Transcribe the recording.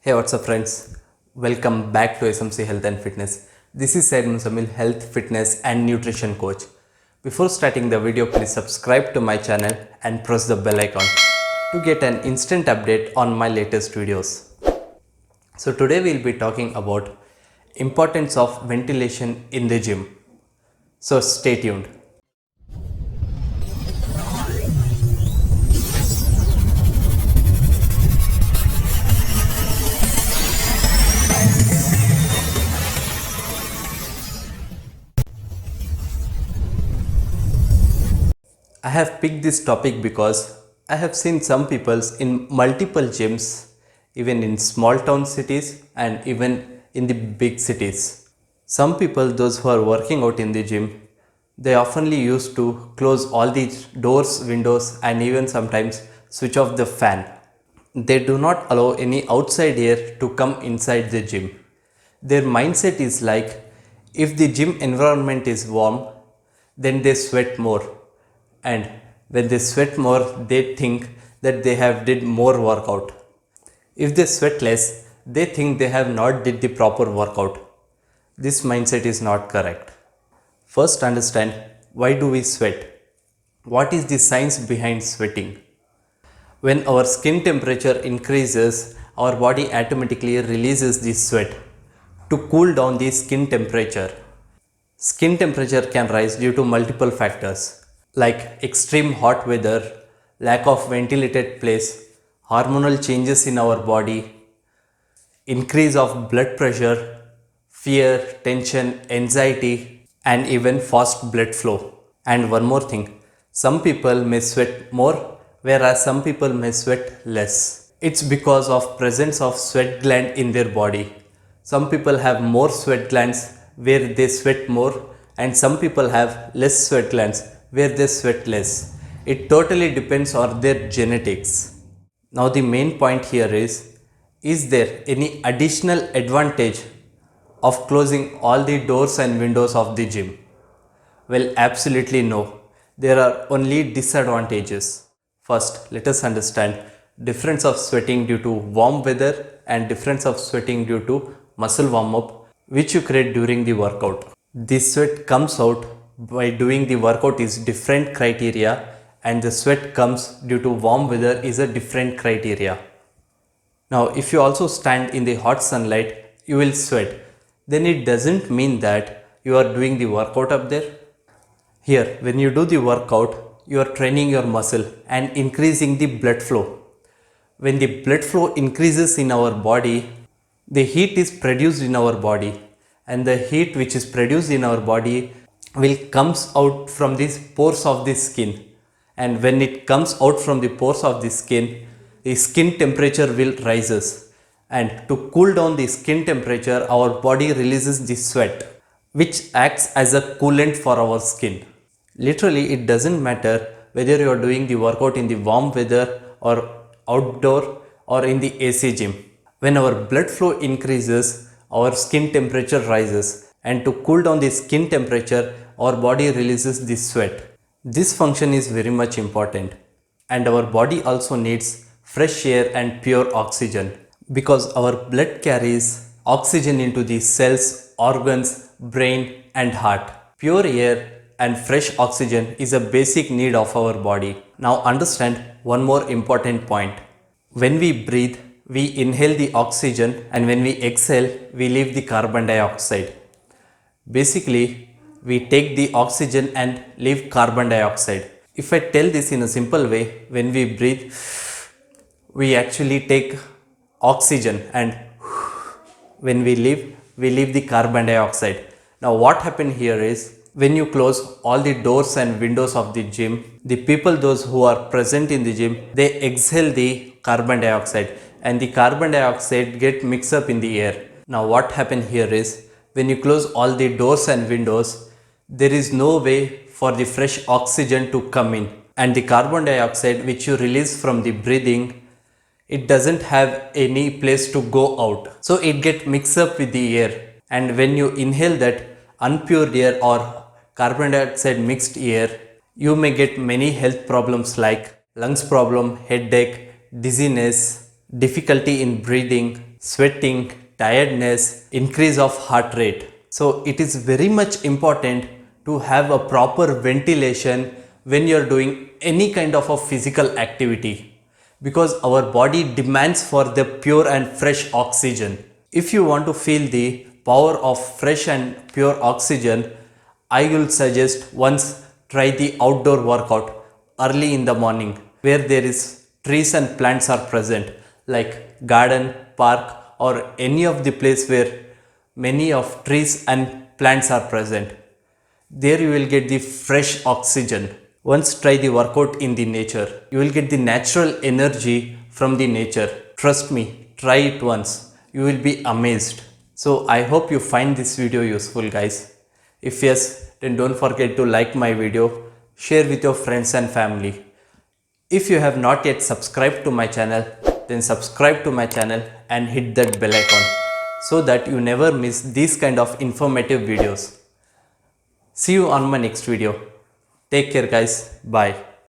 Hey, what's up friends? Welcome back to SMC Health and Fitness. This is Syed Muzammil, Health, Fitness and Nutrition Coach. Before starting the video, please subscribe to my channel and press the bell icon to get an instant update on my latest videos. So today we'll be talking about importance of ventilation in the gym. So stay tuned. I have picked this topic because I have seen some people in multiple gyms, even in small town cities and even in the big cities. Some people, those who are working out in the gym, they oftenly used to close all the doors, windows and even sometimes switch off the fan. They do not allow any outside air to come inside the gym. Their mindset is like, if the gym environment is warm, then they sweat more, and when they sweat more they think that they have did more workout. If they sweat less, they think they have not did the proper workout. This mindset is not correct. First understand, why do we sweat? What is the science behind sweating? When our skin temperature increases, our body automatically releases the sweat to cool down the skin temperature. Skin temperature can rise due to multiple factors like extreme hot weather, lack of ventilated place, hormonal changes in our body, increase of blood pressure, fear, tension, anxiety, and even fast blood flow. And one more thing, some people may sweat more whereas some people may sweat less. It's because of presence of sweat gland in their body. Some people have more sweat glands where they sweat more, and some people have less sweat glands where they sweat less. It totally depends on their genetics. Now the main point here is there any additional advantage of closing all the doors and windows of the gym? Well, absolutely no. There are only disadvantages. First, let us understand difference of sweating due to warm weather and difference of sweating due to muscle warm up which you create during the workout. This sweat comes out by doing the workout is different criteria, and the sweat comes due to warm weather is a different criteria. Now if you also stand in the hot sunlight, you will sweat. Then it doesn't mean that you are doing the workout up there. Here, when you do the workout, you are training your muscle and increasing the blood flow. When the blood flow increases in our body, the heat is produced in our body, and the heat which is produced in our body will comes out from these pores of the skin. And when it comes out from the pores of the skin temperature will rises, and to cool down the skin temperature our body releases the sweat which acts as a coolant for our skin. Literally, it doesn't matter whether you are doing the workout in the warm weather or outdoor or in the AC gym. When our blood flow increases, our skin temperature rises, and to cool down the skin temperature, our body releases the sweat. This function is very much important, and our body also needs fresh air and pure oxygen because our blood carries oxygen into the cells, organs, brain and heart. Pure air and fresh oxygen is a basic need of our body. Now understand one more important point. When we breathe, we inhale the oxygen, and when we exhale, we leave the carbon dioxide. Basically, we take the oxygen and leave carbon dioxide. If I tell this in a simple way, when we breathe, we actually take oxygen, and when we leave the carbon dioxide. Now what happened here is, when you close all the doors and windows of the gym, the people those who are present in the gym, they exhale the carbon dioxide, and the carbon dioxide get mixed up in the air. Now what happened here is, when you close all the doors and windows, there is no way for the fresh oxygen to come in, and the carbon dioxide which you release from the breathing, it doesn't have any place to go out. So it get mixed up with the air, and when you inhale that unpure air or carbon dioxide mixed air, you may get many health problems like lungs problem, headache, dizziness, difficulty in breathing, sweating, tiredness, increase of heart rate. So it is very much important to have a proper ventilation when you are doing any kind of a physical activity, because our body demands for the pure and fresh oxygen. If you want to feel the power of fresh and pure oxygen, I will suggest once try the outdoor workout early in the morning where there is trees and plants are present, like garden, park, or any of the place where many of trees and plants are present. There you will get the fresh oxygen. Once try the workout in the nature, you will get the natural energy from the nature. Trust me, try it once. You will be amazed. So I hope you find this video useful, guys. If yes, then don't forget to like my video, share with your friends and family. If you have not yet subscribed to my channel, then subscribe to my channel and hit that bell icon so that you never miss these kind of informative videos. See you on my next video. Take care, guys. Bye.